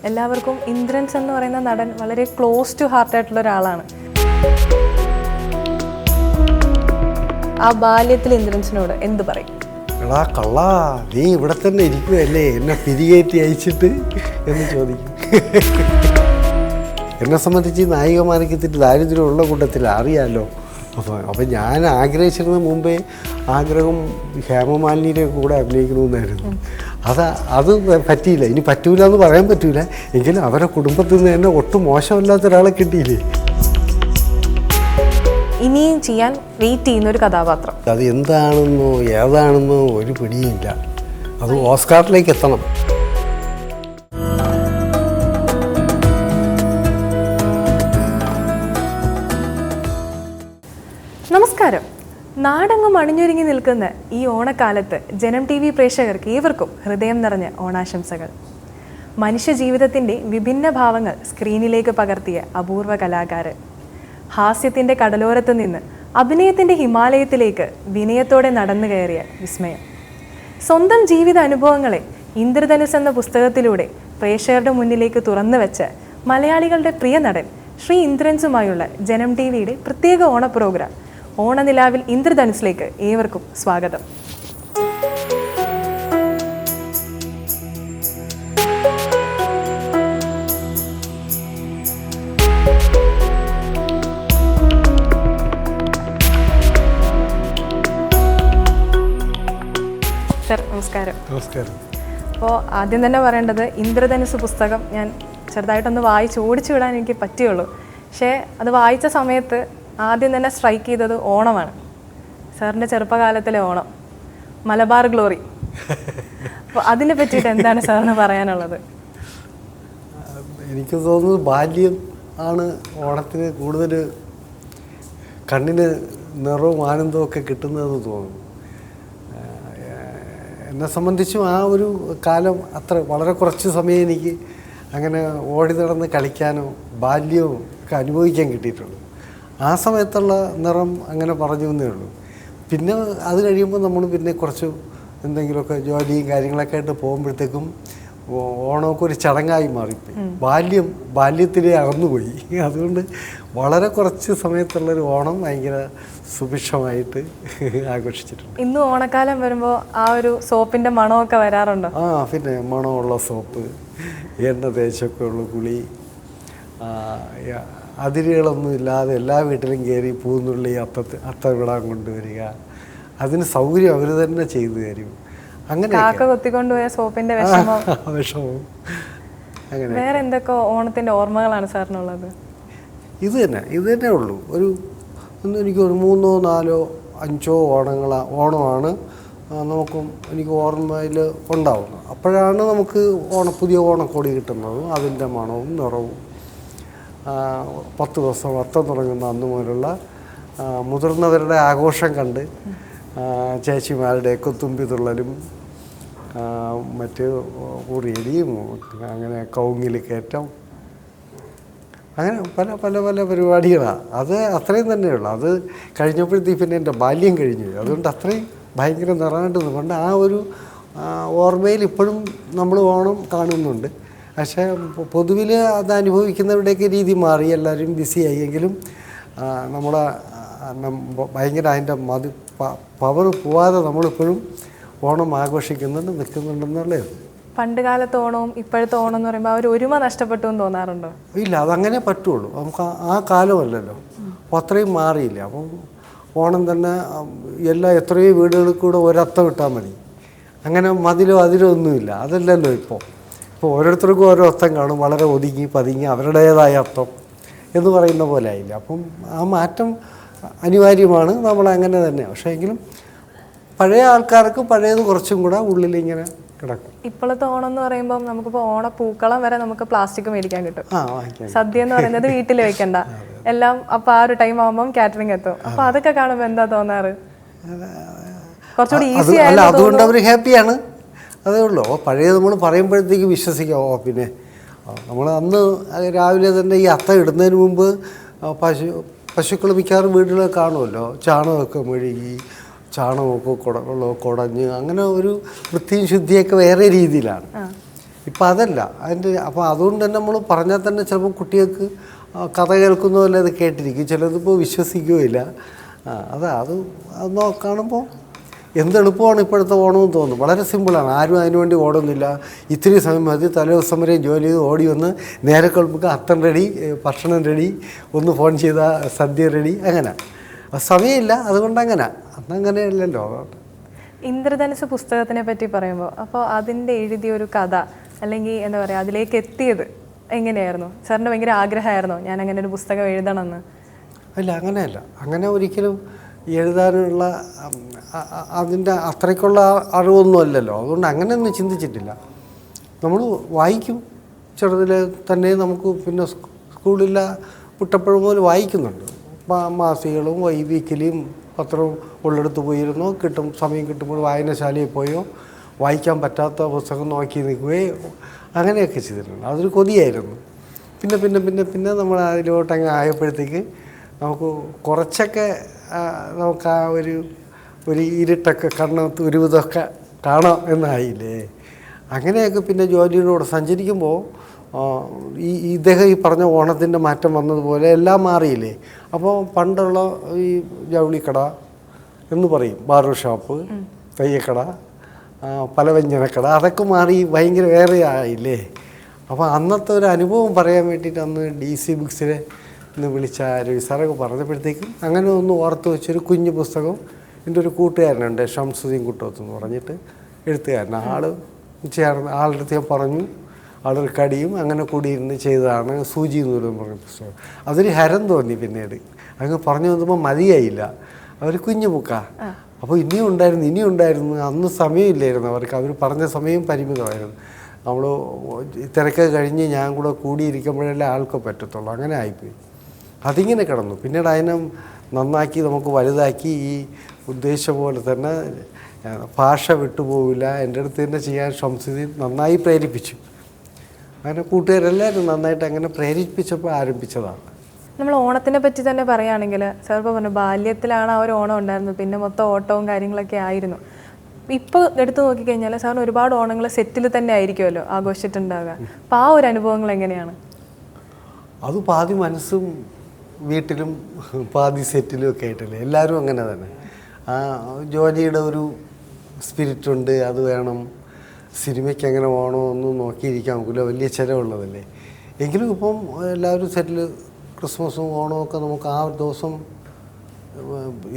എല്ലാവർക്കും ഇന്ദ്രൻസ് എന്ന് പറയുന്ന നടൻ വളരെ ക്ലോസ് ടു ഹാർട്ട് ആയിട്ടുള്ള ഒരാളാണ്. ആ ബാല്യത്തിൽ ഇന്ദ്രൻസിനോട് എന്ത് പറയും? എടാ കള്ളാ, നീ ഇവിടെ തന്നെ ഇരിക്കുവല്ലേ, എന്നെ പിരികേറ്റി അയച്ചിട്ട് എന്ന് ചോദിക്കും. എന്നെ സംബന്ധിച്ച് നായികമാനിക്കത്തിട്ട് ദാരിദ്ര്യമുള്ള കൂട്ടത്തിൽ അറിയാമല്ലോ. അപ്പം ഞാൻ ആഗ്രഹിച്ചിരുന്ന മുമ്പേ ആഗ്രഹം ഹേമമാലിനിയുടെ കൂടെ അഭിനയിക്കണമെന്നായിരുന്നു. അത് പറ്റിയില്ല. ഇനി പറ്റൂല എന്ന് പറയാൻ പറ്റൂല, എങ്കിലും അവരുടെ കുടുംബത്തിൽ നിന്ന് തന്നെ ഒട്ടും മോശമല്ലാത്ത ഒരാളെ കിട്ടിയില്ലേ. ഇനിയും ചെയ്യാൻ വെയിറ്റ് ചെയ്യുന്ന ഒരു കഥാപാത്രം, അത് എന്താണെന്നോ ഏതാണെന്നോ ഒരു പിടിയില്ല. അത് ഓസ്കാറിലേക്ക് എത്തണം. നമസ്കാരം. നാടെങ്ങും അണിഞ്ഞൊരുങ്ങി നിൽക്കുന്ന ഈ ഓണക്കാലത്ത് ജനം TV പ്രേക്ഷകർക്ക് ഏവർക്കും ഹൃദയം നിറഞ്ഞ ഓണാശംസകൾ. മനുഷ്യ ജീവിതത്തിൻ്റെ വിഭിന്ന ഭാവങ്ങൾ സ്ക്രീനിലേക്ക് പകർത്തിയ അപൂർവ കലാകാരൻ, ഹാസ്യത്തിൻ്റെ കടലോരത്ത് നിന്ന് അഭിനയത്തിൻ്റെ ഹിമാലയത്തിലേക്ക് വിനയത്തോടെ നടന്നു കയറിയ വിസ്മയം. സ്വന്തം ജീവിത അനുഭവങ്ങളെ ഇന്ദ്രധനുസ് എന്ന പുസ്തകത്തിലൂടെ പ്രേക്ഷകരുടെ മുന്നിലേക്ക് തുറന്നു വെച്ച മലയാളികളുടെ പ്രിയ നടൻ ശ്രീ ഇന്ദ്രൻസുമായുള്ള ജനം TVയുടെ പ്രത്യേക ഓണ പ്രോഗ്രാം ഓണനിലാവിൽ ഇന്ദ്രധനുസിലേക്ക് ഏവർക്കും സ്വാഗതം. സർ നമസ്കാരം. നമസ്കാരം. അപ്പോൾ ആദ്യം തന്നെ പറയേണ്ടത്, ഇന്ദ്രധനുസ് പുസ്തകം ഞാൻ ചെറുതായിട്ടൊന്ന് വായിച്ച് ഓടിച്ചു വിടാൻ എനിക്ക് പറ്റുള്ളൂ. പക്ഷേ അത് വായിച്ച സമയത്ത് ആദ്യം തന്നെ സ്ട്രൈക്ക് ചെയ്തത് ഓണമാണ്. സാറിൻ്റെ ചെറുപ്പകാലത്തിലെ ഓണം, മലബാർ ഗ്ലോറി. അപ്പോൾ അതിനെ പറ്റിയിട്ട് എന്താണ് സാറിന് പറയാനുള്ളത്? എനിക്ക് തോന്നുന്നത് ബാല്യം ആണ് ഓണത്തിന് കൂടുതൽ കണ്ണിന് നിറവും ആനന്ദവും ഒക്കെ കിട്ടുന്നതെന്ന് തോന്നുന്നു. എന്നെ സംബന്ധിച്ചും ആ ഒരു കാലം അത്ര വളരെ കുറച്ച് സമയം എനിക്ക് അങ്ങനെ ഓടി നടന്ന് കളിക്കാനോ ബാല്യവും ഒക്കെ അനുഭവിക്കാൻ കിട്ടിയിട്ടുള്ളൂ. ആ സമയത്തുള്ള നിറം അങ്ങനെ പറഞ്ഞു എന്നേ ഉള്ളൂ. പിന്നെ അത് കഴിയുമ്പോൾ നമ്മൾ പിന്നെ കുറച്ച് എന്തെങ്കിലുമൊക്കെ ജോലിയും കാര്യങ്ങളൊക്കെ ആയിട്ട് പോകുമ്പോഴത്തേക്കും ഓണമൊക്കെ ഒരു ചടങ്ങായി മാറിപ്പോയി. ബാല്യത്തിലേ അകന്നുപോയി. അതുകൊണ്ട് വളരെ കുറച്ച് സമയത്തുള്ളൊരു ഓണം ഭയങ്കര സുഭിക്ഷമായിട്ട് ആഘോഷിച്ചിട്ടുണ്ട്. ഇന്ന് ഓണക്കാലം വരുമ്പോൾ ആ ഒരു സോപ്പിൻ്റെ മണമൊക്കെ വരാറുണ്ടോ? പിന്നെ മണമുള്ള സോപ്പ്, എണ്ണ തേച്ചൊക്കെ ഉള്ള കുളി, അതിരുകളൊന്നും ഇല്ലാതെ എല്ലാ വീട്ടിലും കയറി പൂന്നുള്ളി അത്ത വിടാൻ കൊണ്ടുവരിക, അതിന് സൗകര്യം അവർ തന്നെ ചെയ്തു തരും. അങ്ങനെ കൊത്തിക്കൊണ്ടുപോയ സോപ്പിന്റെ വിഷമവും അങ്ങനെ. വേറെ എന്തൊക്കെ ഓണത്തിന്റെ ഓർമ്മകളാണ് സാറിനുള്ളത്? ഇത് തന്നെ ഉള്ളൂ. എനിക്ക് ഒരു 3, 4, 5 ഓണമാണ് നമുക്കും എനിക്ക് ഓർമ്മയിൽ ഉണ്ടാവുന്നത്. അപ്പോഴാണ് നമുക്ക് പുതിയ ഓണക്കോടി കിട്ടുന്നതും അതിൻ്റെ മണവും നിറവും. 10 ദിവസം അത്തം തുടങ്ങുന്ന അന്ന് മുതലുള്ള മുതിർന്നവരുടെ ആഘോഷം കണ്ട് ചേച്ചിമാരുടെ കൊത്തുമ്പി തുള്ളലും മറ്റ് ഉറിയടിയും അങ്ങനെ കൗങ്ങിൽ കയറ്റം, അങ്ങനെ പല പരിപാടികളാണ്. അത് അത്രയും തന്നെയുള്ളൂ. അത് കഴിഞ്ഞപ്പോഴത്തേക്ക് പിന്നെ എൻ്റെ ബാല്യം കഴിഞ്ഞു. അതുകൊണ്ട് അത്രയും ഭയങ്കര നിറമായിട്ട് നിൽക്കൊണ്ട് ആ ഒരു ഓർമ്മയിൽ ഇപ്പോഴും നമ്മൾ ഓണം കാണുന്നുണ്ട്. പക്ഷേ പൊതുവിൽ അത് അനുഭവിക്കുന്നവരുടെയൊക്കെ രീതി മാറി, എല്ലാവരും ബിസിയായി. എങ്കിലും നമ്മളെ ഭയങ്കര അതിൻ്റെ പവർ പോവാതെ നമ്മളിപ്പോഴും ഓണം ആഘോഷിക്കുന്നുണ്ട്, നിൽക്കുന്നുണ്ടെന്നുള്ളത്. പണ്ട് കാലത്തെ ഓണവും ഇപ്പോഴത്തെ ഓണം എന്ന് പറയുമ്പോൾ അവർ ഒരുമ നഷ്ടപ്പെട്ടു എന്ന് തോന്നാറുണ്ടോ? ഇല്ല, അതങ്ങനെ പറ്റുള്ളൂ. നമുക്ക് ആ കാലമല്ലല്ലോ, അപ്പോൾ അത്രയും മാറിയില്ല. അപ്പം ഓണം തന്നെ എത്രയോ വീടുകളിൽ കൂടെ ഒരത്തം ഇട്ടാൽ മതി. അങ്ങനെ മതിലോ ഒന്നുമില്ല. അതല്ലല്ലോ ഇപ്പോൾ ഓരോരുത്തർക്കും ഓരോ അർത്ഥം കാണും. വളരെ ഒതുങ്ങി പതുങ്ങി അവരുടേതായ അർത്ഥം എന്ന് പറയുന്ന പോലെ ആയില്ല. അപ്പം ആ മാറ്റം അനിവാര്യമാണ്, നമ്മളങ്ങനെ തന്നെ. പക്ഷേ എങ്കിലും പഴയ ആൾക്കാർക്ക് പഴയത് കുറച്ചും കൂടെ ഉള്ളിലിങ്ങനെ കിടക്കും. ഇപ്പോഴത്തെ ഓണം എന്ന് പറയുമ്പോൾ നമുക്കിപ്പോൾ ഓണപ്പൂക്കളം വരെ നമുക്ക് പ്ലാസ്റ്റിക് മേടിക്കാൻ കിട്ടും. സദ്യ എന്ന് പറയുന്നത് വീട്ടിൽ വെക്കണ്ട, എല്ലാം അപ്പോൾ ആ ഒരു ടൈം ആകുമ്പം കാറ്ററിംഗ് എത്തും. അപ്പോൾ അതൊക്കെ കാണുമ്പോൾ എന്താ തോന്നാറ്? കുറച്ചുകൂടി ഈസി ആയി. അതുകൊണ്ട് അവർ ഹാപ്പിയാണ്, അതേ ഉള്ളൂ. പഴയത് നമ്മൾ പറയുമ്പോഴത്തേക്ക് വിശ്വസിക്കാം. പിന്നെ നമ്മൾ അന്ന് രാവിലെ തന്നെ ഈ അത്ത ഇടുന്നതിന് മുമ്പ് പശുക്കൾ മിക്കവാറും വീടുകളൊക്കെ കാണുമല്ലോ, ചാണകമൊക്കെ മെഴുകി ചാണകമൊക്കെ കുടഞ്ഞ് അങ്ങനെ ഒരു വൃത്തിയും ശുദ്ധിയൊക്കെ വേറെ രീതിയിലാണ്. ഇപ്പം അതല്ല അപ്പോൾ അതുകൊണ്ട് തന്നെ നമ്മൾ പറഞ്ഞാൽ തന്നെ ചിലപ്പോൾ കുട്ടികൾക്ക് കഥ കേൾക്കുന്ന പോലെ അത് കേട്ടിരിക്കും, ചിലതിപ്പോൾ വിശ്വസിക്കുകയില്ല. അത് കാണുമ്പോൾ എന്തെളുപ്പമാണ് ഇപ്പോഴത്തെ ഓണമെന്ന് തോന്നുന്നു. വളരെ സിമ്പിളാണ്, ആരും അതിനുവേണ്ടി ഓടുന്നില്ല. ഇത്തിരി സമയം മതി, തലേദിവസം വരെയും ജോലി ചെയ്ത് ഓടി വന്ന് നേരെ കൊള്ളുമ്പോൾ അത്തം റെഡി, ഭക്ഷണം റെഡി, ഒന്ന് ഫോൺ ചെയ്താൽ സദ്യ റെഡി, അങ്ങനെ സമയമില്ല. അതുകൊണ്ട് അന്നങ്ങനെയല്ലല്ലോ. ഇന്ദ്രധനുസ് പുസ്തകത്തിനെ പറ്റി പറയുമ്പോൾ അപ്പോൾ അതിൻ്റെ എഴുതിയൊരു കഥ അല്ലെങ്കിൽ എന്താ പറയുക അതിലേക്ക് എത്തിയത് എങ്ങനെയായിരുന്നു? സാറിൻ്റെ ഭയങ്കര ആഗ്രഹമായിരുന്നോ ഞാൻ അങ്ങനെ ഒരു പുസ്തകം എഴുതണമെന്ന്? അല്ല, അങ്ങനെയല്ല. അങ്ങനെ ഒരിക്കലും എഴുതാനുള്ള അതിൻ്റെ അത്രയ്ക്കുള്ള അറിവൊന്നും അല്ലല്ലോ. അതുകൊണ്ട് അങ്ങനെയൊന്നും ചിന്തിച്ചിട്ടില്ല. നമ്മൾ വായിക്കും ചെറുതിലെ തന്നെ. നമുക്ക് പിന്നെ സ്കൂളിൽ വിട്ടപ്പോഴും മുതൽ വായിക്കുന്നുണ്ട്. മാസികകളും വീക്കിലിയും പത്രവും ഉള്ളെടുത്ത് പോയിരുന്നോ, സമയം കിട്ടുമ്പോൾ വായനശാലയിൽ പോയോ വായിക്കാൻ പറ്റാത്ത പുസ്തകം നോക്കി നിൽക്കുകയോ അങ്ങനെയൊക്കെ ചെയ്തിട്ടുണ്ട്. അതൊരു കൊതിയായിരുന്നു. പിന്നെ പിന്നെ പിന്നെ പിന്നെ നമ്മൾ അതിലോട്ടങ്ങ് ആയപ്പോഴത്തേക്ക് നമുക്ക് കുറച്ചൊക്കെ നമുക്ക് ആ ഒരു ഇരുട്ടൊക്കെ കണ്ണത്ത് ഒരു വിധമൊക്കെ കാണാം അങ്ങനെയൊക്കെ പിന്നെ ജോലിയിലൂടെ സഞ്ചരിക്കുമ്പോൾ ഇദ്ദേഹം ഈ പറഞ്ഞ ഓണത്തിൻ്റെ മാറ്റം വന്നതുപോലെ എല്ലാം മാറിയില്ലേ. അപ്പോൾ പണ്ടുള്ള ഈ ജൗളിക്കട എന്ന് പറയും, ബാർബർ ഷോപ്പ്, തയ്യക്കട, പലവ്യഞ്ജനക്കട, അതൊക്കെ മാറി ഭയങ്കര വേറെ ആയില്ലേ. അപ്പോൾ അന്നത്തെ ഒരു അനുഭവം പറയാൻ വേണ്ടിയിട്ട് അന്ന് DC ബുക്സിലെ ഇന്ന് വിളിച്ച രവി സാറൊക്കെ പറഞ്ഞപ്പോഴത്തേക്കും അങ്ങനെ ഒന്ന് ഓർത്ത് വെച്ചൊരു കുഞ്ഞു പുസ്തകം എൻ്റെ ഒരു കൂട്ടുകാരനുണ്ട്, ഷംസുദ്ദീൻ കുട്ടോത്ത് എന്ന് പറഞ്ഞിട്ട് എഴുത്തുകാരൻ. ചേർന്ന് ആളുടെ അടുത്ത് ഞാൻ പറഞ്ഞു, ആളൊരു കടിയും അങ്ങനെ കൂടിയിരുന്ന് ചെയ്തതാണ് സൂചി എന്ന് പറഞ്ഞ പുസ്തകം. അതൊരു ഹരം തോന്നി. പിന്നീട് അങ്ങ് പറഞ്ഞു വന്നപ്പോൾ മതിയായില്ല. അവർ കുഞ്ഞു ബുക്കാ. അപ്പോൾ ഇനിയും ഉണ്ടായിരുന്നു. അന്ന് സമയമില്ലായിരുന്നു അവർക്ക്. അവർ പറഞ്ഞ സമയം പരിമിതമായിരുന്നു. നമ്മൾ തിരക്ക് കഴിഞ്ഞ് ഞാൻ കൂടെ കൂടിയിരിക്കുമ്പോഴല്ലേ ആൾക്ക് പറ്റത്തുള്ളൂ. അങ്ങനെ ആയിപ്പോയി. അതിങ്ങനെ കിടന്നു. പിന്നീട് അതിനെ നന്നാക്കി നമുക്ക് വലുതാക്കി ഈ ഉദ്ദേശിച്ച പോലെ തന്നെ ഭാഷ വിട്ടുപോകില്ല എൻ്റെ അടുത്ത് തന്നെ ചെയ്യാൻ ഷംസുദ്ദീൻ നന്നായി പ്രേരിപ്പിച്ചു. അങ്ങനെ കൂട്ടുകാരെല്ലാവരും നന്നായിട്ട് അങ്ങനെ പ്രേരിപ്പിച്ചപ്പോൾ ആരംഭിച്ചതാണ്. നമ്മൾ ഓണത്തിനെ പറ്റി തന്നെ പറയുകയാണെങ്കിൽ സാർ ഇപ്പോൾ പറഞ്ഞു ബാല്യത്തിലാണ് ആ ഒരു ഓണം ഉണ്ടായിരുന്നത്, പിന്നെ മൊത്തം ഓട്ടവും കാര്യങ്ങളൊക്കെ ആയിരുന്നു. ഇപ്പോൾ എടുത്തു നോക്കിക്കഴിഞ്ഞാൽ സാറിന് ഒരുപാട് ഓണങ്ങൾ സെറ്റിൽ തന്നെ ആയിരിക്കുമല്ലോ ആഘോഷിച്ചിട്ടുണ്ടാവുക. അപ്പോൾ ആ ഒരു അനുഭവങ്ങൾ എങ്ങനെയാണ്? അത് പാതി മനസ്സും വീട്ടിലും പാതി സെറ്റിലും ഒക്കെ ആയിട്ടല്ലേ. എല്ലാവരും അങ്ങനെ തന്നെ. ആ ജോലിയുടെ ഒരു സ്പിരിറ്റുണ്ട്, അത് വേണം. സിനിമയ്ക്ക് അങ്ങനെ ഓണമെന്നും നോക്കിയിരിക്കാൻ നോക്കില്ല, വലിയ ചിലവുള്ളതല്ലേ. എങ്കിലും ഇപ്പം എല്ലാവരും സെറ്റിൽ ക്രിസ്മസും ഓണമൊക്കെ നമുക്ക് ആ ഒരു ദിവസം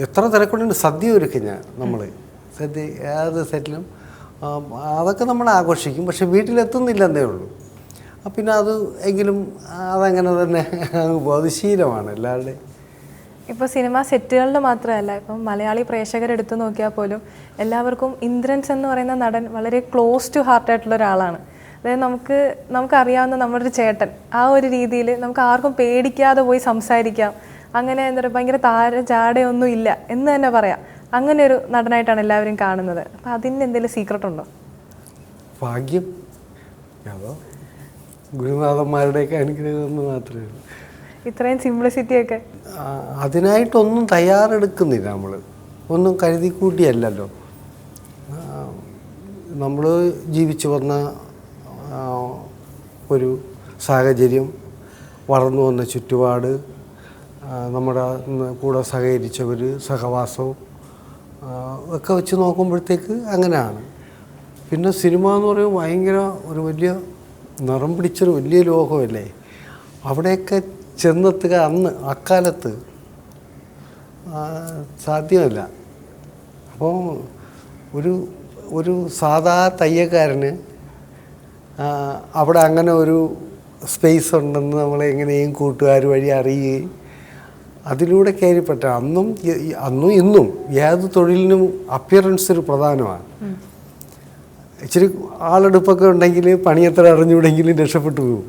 എത്ര തിരക്കുണ്ട്. സദ്യ ഒരുക്കും നമ്മൾ സദ്യ ഏത് സെറ്റിലും അതൊക്കെ നമ്മൾ ആഘോഷിക്കും. പക്ഷെ വീട്ടിലെത്തുന്നില്ലെന്നേ ഉള്ളൂ. പിന്നെ അത് എങ്കിലും അതങ്ങനെ തന്നെ അത് ശീലമാണ് എല്ലാവരുടെയും. ഇപ്പോൾ സിനിമ സെറ്റുകളിൽ മാത്രമല്ല, ഇപ്പം മലയാളി പ്രേക്ഷകരെടുത്ത് നോക്കിയാൽ പോലും എല്ലാവർക്കും ഇന്ദ്രൻസ് എന്ന് പറയുന്ന നടൻ വളരെ ക്ലോസ് ടു ഹാർട്ടായിട്ടുള്ള ഒരാളാണ്. അതായത് നമുക്കറിയാവുന്ന നമ്മുടെ ഒരു ചേട്ടൻ, ആ ഒരു രീതിയിൽ നമുക്ക് ആർക്കും പേടിക്കാതെ പോയി സംസാരിക്കാം. അങ്ങനെ എന്താ പറയുക, ഭയങ്കര ജാടയൊന്നും ഇല്ല എന്ന് തന്നെ പറയാം. അങ്ങനെ ഒരു നടനായിട്ടാണ് എല്ലാവരും കാണുന്നത്. അപ്പം അതിന് എന്തെങ്കിലും സീക്രട്ട് ഉണ്ടോ? ഭാഗ്യം, അതോ ഗുരുനാഥന്മാരുടെയൊക്കെ അനുഗ്രഹമെന്ന് മാത്രമേ ഉള്ളൂ. ഇത്രയും സിംപ്ലിസിറ്റിയൊക്കെ അതിനായിട്ടൊന്നും തയ്യാറെടുക്കുന്നില്ല. നമ്മൾ ഒന്നും കരുതി കൂട്ടിയല്ലല്ലോ. നമ്മൾ ജീവിച്ചു വന്ന ഒരു സാഹചര്യം, വളർന്നു വന്ന ചുറ്റുപാട്, നമ്മുടെ കൂടെ സഹകരിച്ചവർ, സഹവാസവും ഒക്കെ വെച്ച് നോക്കുമ്പോഴത്തേക്ക് അങ്ങനെയാണ്. പിന്നെ സിനിമ എന്ന് പറയുമ്പോൾ ഭയങ്കര ഒരു വലിയ നിറം പിടിച്ചൊരു വലിയ ലോകമല്ലേ. അവിടെയൊക്കെ ചെന്നെത്തുക അക്കാലത്ത് സാധ്യമല്ല. അപ്പോൾ ഒരു സാധാ തയ്യക്കാരന് അവിടെ അങ്ങനെ ഒരു സ്പേസ് ഉണ്ടെന്ന് നമ്മളെ എങ്ങനെയും കൂട്ടുകാർ വഴി അറിയുകയും അതിലൂടെ കയറിപ്പെട്ട അന്നും ഇന്നും ഏത് തൊഴിലിനും അപ്പിയറൻസ് ഒരു പ്രധാനമാണ്. ഇച്ചിരി ആളെടുപ്പൊക്കെ ഉണ്ടെങ്കിൽ പണിയെത്ര അറിഞ്ഞുകൂടെങ്കിലും രക്ഷപ്പെട്ടു പോകും.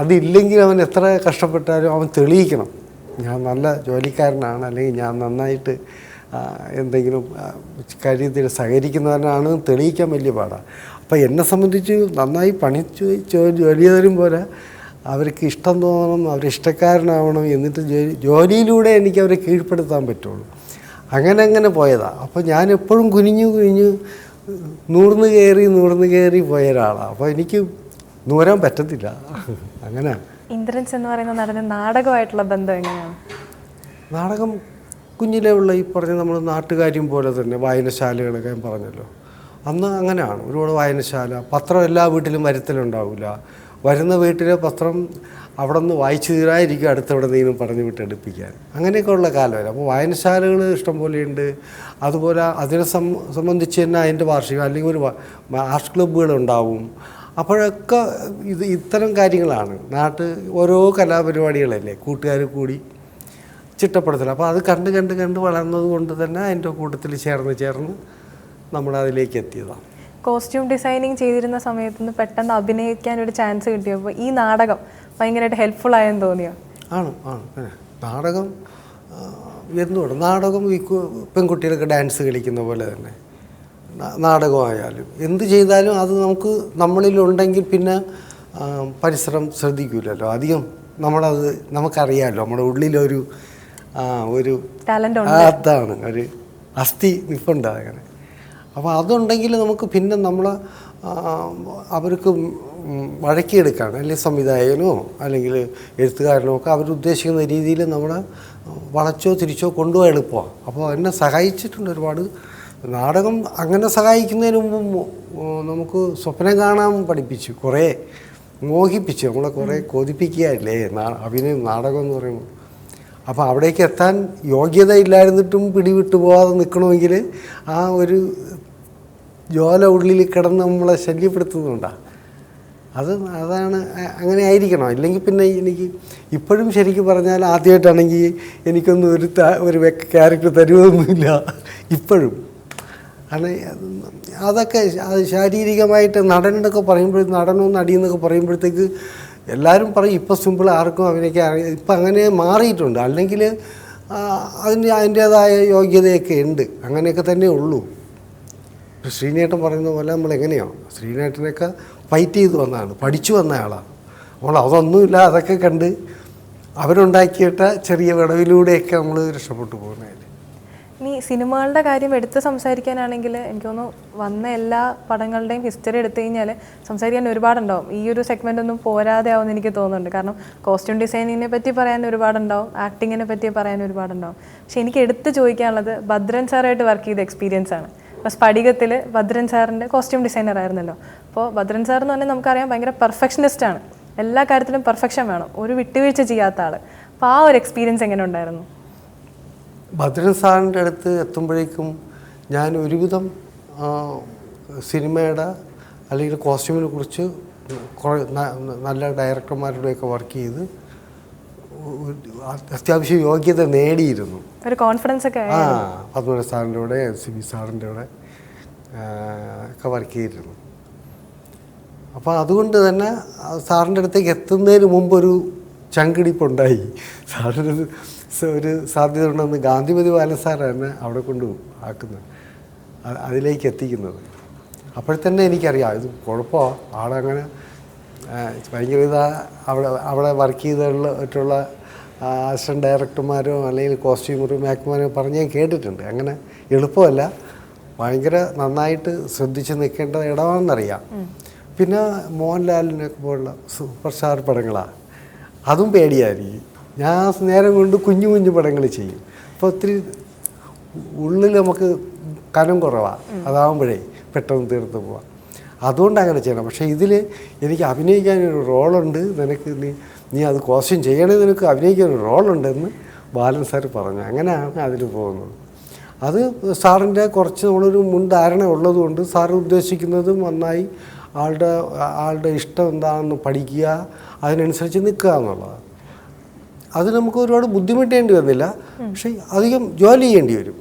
അതില്ലെങ്കിൽ അവൻ എത്ര കഷ്ടപ്പെട്ടാലും അവൻ തെളിയിക്കണം, ഞാൻ നല്ല ജോലിക്കാരനാണ്, അല്ലെങ്കിൽ ഞാൻ നന്നായിട്ട് എന്തെങ്കിലും കാര്യത്തിൽ സഹകരിക്കുന്നവനാണ് തെളിയിക്കാൻ വലിയ പാടാണ്. അപ്പോൾ എന്നെ സംബന്ധിച്ച് നന്നായി ജോലി ചെയ്തവരും പോലെ അവർക്ക് ഇഷ്ടം തോന്നണം, അവരിഷ്ടക്കാരനാവണം, എന്നിട്ട് ജോലിയിലൂടെ എനിക്ക് അവരെ കീഴ്പ്പെടുത്താൻ പറ്റുള്ളൂ. അങ്ങനെ പോയതാണ്. അപ്പോൾ ഞാൻ എപ്പോഴും കുനിഞ്ഞ് നൂർന്ന് കയറി പോയ ഒരാളാണ്. അപ്പോൾ എനിക്ക് നൂരാൻ പറ്റത്തില്ല. അങ്ങനെ ഇന്ദ്രൻസ് എന്ന് പറയുന്ന നടന് നാടകമായിട്ടുള്ള ബന്ധം എങ്ങനെയാണ്? നാടകം കുഞ്ഞിലേ ഉള്ള ഈ പറഞ്ഞ നമ്മൾ നാട്ടുകാര്യം പോലെ തന്നെ വായനശാലകളൊക്കെ ഞാൻ പറഞ്ഞല്ലോ, അന്ന് അങ്ങനെയാണ്. ഒരുപാട് വായനശാല, പത്രം എല്ലാ വീട്ടിലും വരുത്തലുണ്ടാവില്ല. വരുന്ന വീട്ടിലെ പത്രം അവിടെ നിന്ന് വായിച്ചു തീരായിരിക്കും അടുത്തവിടെ നീനും പറഞ്ഞു വിട്ട് എടുപ്പിക്കാൻ. അങ്ങനെയൊക്കെ ഉള്ള കാലമല്ല. അപ്പോൾ വായനശാലകൾ ഇഷ്ടം പോലെയുണ്ട്. അതുപോലെ അതിനെ സംബന്ധിച്ച് തന്നെ അതിൻ്റെ വാർഷികം അല്ലെങ്കിൽ ഒരു ആർട്സ് ക്ലബ്ബുകളുണ്ടാവും. അപ്പോഴൊക്കെ ഇത്തരം കാര്യങ്ങളാണ് ഓരോ കലാപരിപാടികളല്ലേ കൂട്ടുകാർ കൂടി ചിട്ടപ്പെടുത്തൽ. അപ്പോൾ അത് കണ്ട് വളർന്നത് കൊണ്ട് തന്നെ അതിൻ്റെ കൂട്ടത്തിൽ ചേർന്ന് നമ്മളതിലേക്ക് എത്തിയതാണ്. കോസ്റ്റ്യൂം ഡിസൈനിങ് ചെയ്തിരുന്ന സമയത്ത് നിന്ന് പെട്ടെന്ന് അഭിനയിക്കാൻ ഒരു ചാൻസ് കിട്ടിയപ്പോൾ ഈ നാടകം ഭയങ്കരമായിട്ട് ഹെൽപ്ഫുൾ ആയെന്ന് തോന്നിയോ? ആണ്. നാടകം എന്തുകൊണ്ട് നാടകം ഈ പെൺകുട്ടികളൊക്കെ ഡാൻസ് കളിക്കുന്ന പോലെ തന്നെ നാടകമായാലും എന്ത് ചെയ്താലും അത് നമ്മളിലുണ്ടെങ്കിൽ പിന്നെ പരിസരം ശ്രദ്ധിക്കില്ലല്ലോ അധികം. നമുക്കറിയാമല്ലോ നമ്മുടെ ഉള്ളിലൊരു ടാലൻ്റ് അതാണ്, ഒരു അസ്ഥി നിൽപ്പുണ്ട് അങ്ങനെ. അപ്പോൾ അതുണ്ടെങ്കിൽ നമുക്ക് പിന്നെ അവർക്ക് വഴക്കിയെടുക്കാണ്, അല്ലെങ്കിൽ സംവിധായകനോ അല്ലെങ്കിൽ എഴുത്തുകാരനോ ഒക്കെ അവരുദ്ദേശിക്കുന്ന രീതിയിൽ നമ്മളെ വളച്ചോ തിരിച്ചോ കൊണ്ടുപോകാൻ എളുപ്പമാണ്. അപ്പോൾ എന്നെ സഹായിച്ചിട്ടുണ്ട് ഒരുപാട്. നാടകം അങ്ങനെ സഹായിക്കുന്നതിന് മുമ്പ് നമുക്ക് സ്വപ്നം കാണാൻ പഠിപ്പിച്ചു, കുറേ മോഹിപ്പിച്ചു, നമ്മളെ കുറേ കൊതിപ്പിക്കുകയല്ലേ അഭിനയം നാടകം എന്ന് പറയുമ്പോൾ. അപ്പോൾ അവിടേക്ക് എത്താൻ യോഗ്യത ഇല്ലായിരുന്നിട്ടും പിടിവിട്ടു പോകാതെ നിൽക്കണമെങ്കിൽ ആ ഒരു ജ്വാല ഉള്ളിൽ കിടന്ന് നമ്മളെ ശല്യപ്പെടുത്തുന്നുണ്ടാണ്. അതാണ് അങ്ങനെ ആയിരിക്കണം. ഇല്ലെങ്കിൽ പിന്നെ എനിക്ക് ഇപ്പോഴും ശരിക്കും പറഞ്ഞാൽ ആദ്യമായിട്ടാണെങ്കിൽ എനിക്കൊന്നും ഒരു ക്യാരക്ടർ തരുമൊന്നുമില്ല ഇപ്പോഴും. അതൊക്കെ ശാരീരികമായിട്ട് നടനെന്നൊക്കെ നടനോ നടിയെന്നൊക്കെ പറയുമ്പോഴത്തേക്ക് എല്ലാവരും പറയും ഇപ്പം സിമ്പിൾ ആർക്കും അഭിനയിക്കാൻ ഇപ്പം അങ്ങനെ മാറിയിട്ടുണ്ട്. അല്ലെങ്കിൽ അതിൻ്റേതായ യോഗ്യതയൊക്കെ ഉണ്ട്, അങ്ങനെയൊക്കെ തന്നെ ഉള്ളൂ. ശ്രീനേട്ടൻ പറയുന്ന പോലെ നമ്മളെങ്ങനെയോ ശ്രീനേട്ടനൊക്കെ ഫൈറ്റ് ചെയ്ത് വന്നതാണ്, പഠിച്ചു വന്ന ആളാണ്. അപ്പോൾ അതൊന്നുമില്ല, അതൊക്കെ കണ്ട് അവരുണ്ടാക്കിയിട്ട ചെറിയ വിടവിലൂടെയൊക്കെ നമ്മൾ രക്ഷപ്പെട്ടു പോകുന്നതിൽ. ഇനി സിനിമകളുടെ കാര്യം എടുത്ത് സംസാരിക്കാനാണെങ്കിൽ എനിക്ക് തോന്നുന്നു വന്ന എല്ലാ പടങ്ങളുടെയും ഹിസ്റ്ററി എടുത്തു കഴിഞ്ഞാൽ സംസാരിക്കാൻ ഒരുപാടുണ്ടാവും. ഈ ഒരു സെഗ്മെൻ്റ് ഒന്നും പോരാതെ ആവുമെന്ന് എനിക്ക് തോന്നുന്നുണ്ട്. കാരണം കോസ്റ്റ്യൂം ഡിസൈനിങ്ങിനെ പറ്റി പറയാൻ ഒരുപാടുണ്ടാവും, ആക്ടിങ്ങിനെ പറ്റി പറയാൻ ഒരുപാടുണ്ടാവും. പക്ഷെ എനിക്ക് എടുത്ത് ചോദിക്കാനുള്ളത് ഭദ്രൻ സാറായിട്ട് വർക്ക് ചെയ്ത എക്സ്പീരിയൻസ് ആണ്. അപ്പോൾ സ്പടികത്തിൽ ഭദ്രൻ സാറിൻ്റെ കോസ്റ്റ്യൂം ഡിസൈനർ ആയിരുന്നല്ലോ. അപ്പോൾ ഭദ്രൻ സാർ എന്ന് പറഞ്ഞാൽ നമുക്കറിയാം ഭയങ്കര പെർഫെക്ഷനിസ്റ്റാണ്, എല്ലാ കാര്യത്തിലും പെർഫെക്ഷൻ വേണം, ഒരു വിട്ടുവീഴ്ച ചെയ്യാത്ത ആൾ. അപ്പോൾ ആ ഒരു എക്സ്പീരിയൻസ് എങ്ങനെ ഉണ്ടായിരുന്നു? ഭദ്രൻ സാറിൻ്റെ അടുത്ത് എത്തുമ്പോഴേക്കും ഞാൻ ഒരുവിധം സിനിമയുടെ അല്ലെങ്കിൽ കോസ്റ്റ്യൂമിനെ കുറിച്ച് കുറേ നല്ല ഡയറക്ടർമാരുടെയൊക്കെ വർക്ക് ചെയ്ത് അത്യാവശ്യം യോഗ്യത നേടിയിരുന്നു. ഒരു കോൺഫിഡൻസ് ഒക്കെ പത്മനാഭ സാറിൻ്റെ കൂടെ SB സാറിൻ്റെ കൂടെ ഒക്കെ വർക്ക് ചെയ്തിരുന്നു. അപ്പോൾ അതുകൊണ്ട് തന്നെ സാറിൻ്റെ അടുത്തേക്ക് എത്തുന്നതിന് മുമ്പൊരു ചങ്കിടിപ്പുണ്ടായി. സാറിന് ഒരു സാധ്യത ഉണ്ടെന്ന് ഗാന്ധിമതി ബാലൻ സാറാണ് അവിടെ കൊണ്ട് ആക്കുന്നത്, അതിലേക്ക് എത്തിക്കുന്നത്. അപ്പോഴത്തന്നെ എനിക്കറിയാം ഇത് കുഴപ്പമാണ്, ആളങ്ങനെ ഭയങ്കര അവിടെ വർക്ക് ചെയ്തിട്ടുള്ള അസിസ്റ്റൻറ്റ് ഡയറക്ടർമാരോ അല്ലെങ്കിൽ കോസ്റ്റ്യൂമറോ മേക്കർമാരോ പറഞ്ഞ് ഞാൻ കേട്ടിട്ടുണ്ട്. അങ്ങനെ എളുപ്പമല്ല, ഭയങ്കര നന്നായിട്ട് ശ്രദ്ധിച്ച് നിൽക്കേണ്ട ഇടമാണെന്നറിയാം. പിന്നെ മോഹൻലാലിനൊക്കെ പോലുള്ള സൂപ്പർ സ്റ്റാർ പടങ്ങളാണ്, അതും പേടിയായിരിക്കും. ഞാൻ നേരം കൊണ്ട് കുഞ്ഞു കുഞ്ഞു പടങ്ങൾ ചെയ്യും. അപ്പോൾ ഒത്തിരി ഉള്ളിൽ നമുക്ക് കനം കുറവാണ്, അതാവുമ്പോഴേ പെട്ടെന്ന് തീർത്ത് പോവാം. അതുകൊണ്ട് അങ്ങനെ ചെയ്യണം. പക്ഷേ ഇതിൽ എനിക്ക് അഭിനയിക്കാനൊരു റോളുണ്ട്, നിനക്ക് നീ അത് കോസ്റ്റ്യൂം ചെയ്യണേ, നിനക്ക് അഭിനയിക്കാനൊരു റോളുണ്ടെന്ന് ബാലൻ സാർ പറഞ്ഞു. അങ്ങനെയാണ് അതിൽ പോകുന്നത്. അത് സാറിൻ്റെ കുറച്ച് നമ്മളൊരു മുൻധാരണ ഉള്ളതുകൊണ്ട് സാർ ഉദ്ദേശിക്കുന്നതും നന്നായി ആളുടെ ഇഷ്ടം എന്താണെന്ന് പഠിക്കുക, അതിനനുസരിച്ച് നിൽക്കുക എന്നുള്ളതാണ്. അത് നമുക്ക് ഒരുപാട് ബുദ്ധിമുട്ടേണ്ടി വന്നില്ല, പക്ഷേ അധികം ജോലി ചെയ്യേണ്ടി വരും.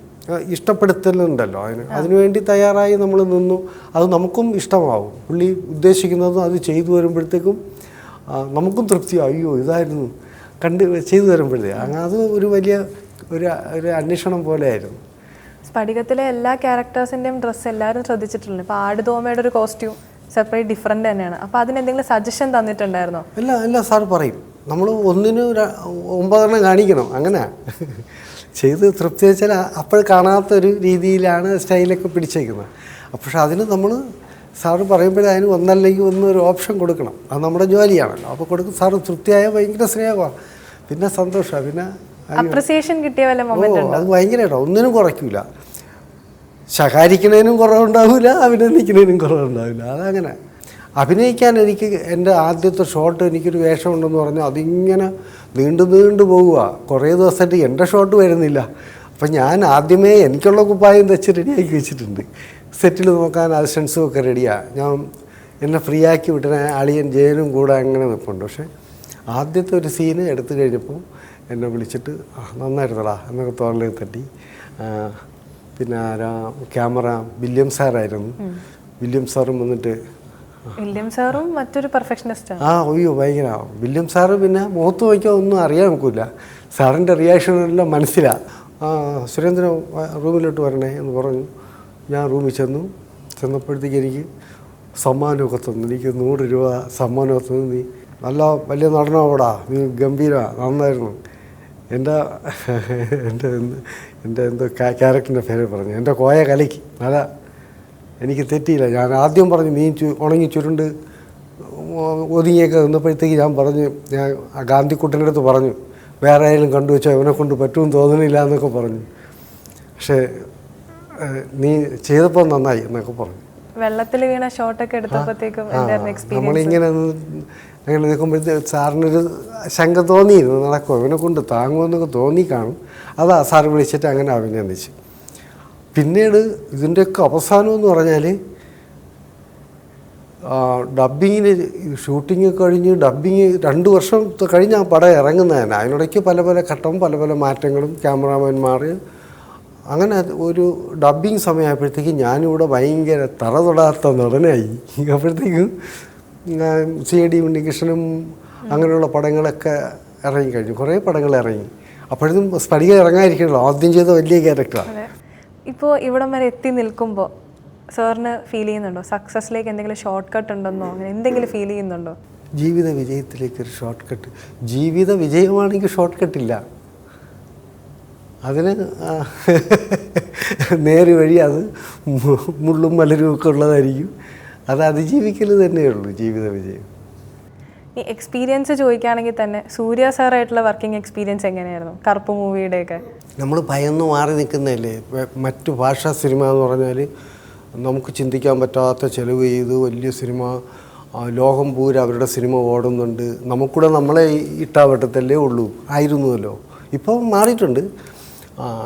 ഇഷ്ടപ്പെടുത്തലുണ്ടല്ലോ, അതിനുവേണ്ടി തയ്യാറായി നമ്മൾ നിന്നു. അത് നമുക്കും ഇഷ്ടമാവും. പുള്ളി ഉദ്ദേശിക്കുന്നതും അത് ചെയ്തു വരുമ്പോഴത്തേക്കും നമുക്കും തൃപ്തിയാവും. അയ്യോ ഇതായിരുന്നു ചെയ്തു വരുമ്പോഴത്തേക്ക് അത് ഒരു വലിയ ഒരു അന്വേഷണം പോലെയായിരുന്നു. സ്പടികത്തിലെ എല്ലാ ക്യാരക്ടേഴ്സിൻ്റെയും ഡ്രസ്സ് എല്ലാവരും ശ്രദ്ധിച്ചിട്ടുണ്ട്. ഇപ്പോൾ ആടുതോമയുടെ ഒരു കോസ്റ്റ്യൂം സെപ്പറേറ്റ് ഡിഫറെൻ്റ് തന്നെയാണ്. അപ്പോൾ അതിനെന്തെങ്കിലും സജഷൻ തന്നിട്ടുണ്ടായിരുന്നോ? ഇല്ല സാർ പറയും, നമ്മൾ ഒന്നിന് 9 കാണിക്കണം, അങ്ങനെ ചെയ്ത് തൃപ്തി വെച്ചാൽ അപ്പോൾ കാണാത്തൊരു രീതിയിലാണ് സ്റ്റൈലൊക്കെ പിടിച്ചേക്കുന്നത്. പക്ഷെ അതിന് നമ്മൾ സാറ് പറയുമ്പോഴേ അതിന് ഒന്നല്ലെങ്കിൽ ഒന്നൊരു ഓപ്ഷൻ കൊടുക്കണം. അത് നമ്മുടെ ജോലിയാണല്ലോ. അപ്പോൾ കൊടുക്കും. സാറ് തൃപ്തിയായ ഭയങ്കര സ്നേഹമാണ്, പിന്നെ സന്തോഷമാണ്, പിന്നെ അപ്രിസിയേഷൻ കിട്ടിയ വല്ല മൊമെന്റ് ഉണ്ടോ? അത് ഭയങ്കരമായിട്ടോ, ഒന്നിനും കുറയ്ക്കില്ല. ശകാരിക്കുന്നതിനും കുറവുണ്ടാവില്ല, അഭിനന്ദിക്കുന്നതിനും കുറവുണ്ടാവില്ല. അതങ്ങനെ. അഭിനയിക്കാൻ എനിക്ക് എൻ്റെ ആദ്യത്തെ ഷോട്ട് എനിക്കൊരു വേഷമുണ്ടെന്ന് പറഞ്ഞാൽ അതിങ്ങനെ നീണ്ടു പോവുക. കുറേ ദിവസമായിട്ട് എൻ്റെ ഷോട്ട് വരുന്നില്ല. അപ്പം ഞാൻ ആദ്യമേ എനിക്കുള്ള കുപ്പായം തെച്ച് റെഡിയാക്കി വെച്ചിട്ടുണ്ട്. സെറ്റിൽ നോക്കാൻ അസിസ്റ്റൻസും ഒക്കെ റെഡിയാണ്. ഞാൻ എന്നെ ഫ്രീ ആക്കി വിട്ടിന് അളിയൻ ജയനും കൂടെ അങ്ങനെ നിൽപ്പുണ്ട്. പക്ഷേ ആദ്യത്തെ ഒരു സീന് എടുത്തു കഴിഞ്ഞപ്പോൾ എന്നെ വിളിച്ചിട്ട് നന്നായിരുന്നടാ എന്നൊക്കെ തോളിൽ തട്ടി. പിന്നെ ക്യാമറ വില്യം സാറായിരുന്നു. വില്യം സാറും വന്നിട്ട്, വില്യം സാറും മറ്റൊരു പെർഫെക്ഷനിസ്റ്റാണ്. അയ്യോ ഭയങ്കര. വില്യം സാറ് പിന്നെ മുഖത്ത് നോക്കിയാൽ ഒന്നും അറിയാൻ നോക്കില്ല. സാറിൻ്റെ റിയാക്ഷനെല്ലാം മനസ്സിലാണ്. സുരേന്ദ്രൻ റൂമിലോട്ട് വരണേ എന്ന് പറഞ്ഞു. ഞാൻ റൂമിൽ ചെന്നപ്പോഴത്തേക്ക് എനിക്ക് സമ്മാനമൊക്കെ തന്നു. എനിക്ക് 100 രൂപ സമ്മാനമൊക്കെ തന്നു. നീ നല്ല വലിയ നടനാവടാ, നീ ഗംഭീരമാണ്, നന്നായിരുന്നു. എൻ്റെ എന്തോ ക്യാരക്ടറിൻ്റെ പേര് പറഞ്ഞു. എൻ്റെ കോയ കലയ്ക്ക് അതാ, എനിക്ക് തെറ്റിയില്ല. ഞാൻ ആദ്യം പറഞ്ഞു നീ ഉണങ്ങി ചുരുണ്ട് ഒതുങ്ങിയൊക്കെ നിന്നപ്പോഴത്തേക്ക് ഞാൻ പറഞ്ഞു, ഞാൻ ഗാന്ധിക്കുട്ടൻ്റെ അടുത്ത് പറഞ്ഞു, വേറെ ആയാലും കണ്ടു വെച്ചാൽ അവനെ കൊണ്ട് പറ്റുമെന്ന് തോന്നുന്നില്ല എന്നൊക്കെ പറഞ്ഞു. പക്ഷേ നീ ചെയ്തപ്പോൾ നന്നായി എന്നൊക്കെ പറഞ്ഞു. വെള്ളത്തിൽ വീണ ഷോട്ടൊക്കെ എടുത്തപ്പോഴത്തേക്കും നമ്മളിങ്ങനെ അങ്ങനെ നിൽക്കുമ്പോഴത്തേക്ക് സാറിനൊരു ശങ്ക തോന്നിയിരുന്നു, നടക്കുമോ ഇവനെ കൊണ്ട് താങ്ങുമെന്നൊക്കെ തോന്നി കാണും. അതാ സാറ് വിളിച്ചിട്ട് അങ്ങനെ അഭിനന്ദിച്ചു. പിന്നീട് ഇതിൻ്റെയൊക്കെ അവസാനം എന്ന് പറഞ്ഞാൽ ഡബ്ബിങ്ങിന് ഷൂട്ടിങ് കഴിഞ്ഞ് ഡബ്ബിങ് 2 വർഷം കഴിഞ്ഞ് ആ പടം ഇറങ്ങുന്നതാണ്. അതിനിടയ്ക്ക് പല ഘട്ടവും പല മാറ്റങ്ങളും കാമറാമാന്മാർ അങ്ങനെ ഒരു ഡബ്ബിങ് സമയമായപ്പോഴത്തേക്കും ഞാനിവിടെ ഭയങ്കര തറതൊടാത്ത നടനായി. അപ്പോഴത്തേക്കും CID ഉണ്ണികൃഷ്ണനും അങ്ങനെയുള്ള പടങ്ങളൊക്കെ ഇറങ്ങിക്കഴിഞ്ഞു. കുറേ പടങ്ങൾ ഇറങ്ങി. അപ്പോഴത്തും സ്പടിക ഇറങ്ങാതിരിക്കണല്ലോ, ആദ്യം ചെയ്ത വലിയ ക്യാരക്ടറാണ്. ഇപ്പോൾ ഇവിടം വരെ എത്തി നിൽക്കുമ്പോൾ സാറിന് ഫീൽ ചെയ്യുന്നുണ്ടോ സക്സസ്സിലേക്ക് എന്തെങ്കിലും ഷോർട്ട് കട്ട് ഉണ്ടെന്നോ, അങ്ങനെ എന്തെങ്കിലും ഫീൽ ചെയ്യുന്നുണ്ടോ? ജീവിത വിജയത്തിലേക്കൊരു ഷോർട്ട് കട്ട്, ജീവിത വിജയമാണെങ്കിൽ ഷോർട്ട് കട്ടില്ല. അതിന് നേര് വഴി, അത് മുള്ളും മലരും ഒക്കെ ഉള്ളതായിരിക്കും. അത് അതിജീവിക്കൽ തന്നെയുള്ളൂ ജീവിത വിജയം. ഈ എക്സ്പീരിയൻസ് ചോദിക്കുകയാണെങ്കിൽ തന്നെ സൂര്യ സാറായിട്ടുള്ള വർക്കിംഗ് എക്സ്പീരിയൻസ് എങ്ങനെയായിരുന്നു? കറുപ്പ് മൂവിയുടെയൊക്കെ നമ്മൾ ഭയന്ന് മാറി നിൽക്കുന്നതല്ലേ. മറ്റു ഭാഷാ സിനിമ എന്ന് പറഞ്ഞാൽ നമുക്ക് ചിന്തിക്കാൻ പറ്റാത്ത ചിലവ് ചെയ്ത് വലിയ സിനിമ, ലോകം പൂര അവരുടെ സിനിമ ഓടുന്നുണ്ട്. നമുക്കൂടെ നമ്മളെ ഇട്ടാവട്ടത്തല്ലേ ഉള്ളൂ, ആയിരുന്നുവല്ലോ. ഇപ്പം മാറിയിട്ടുണ്ട്.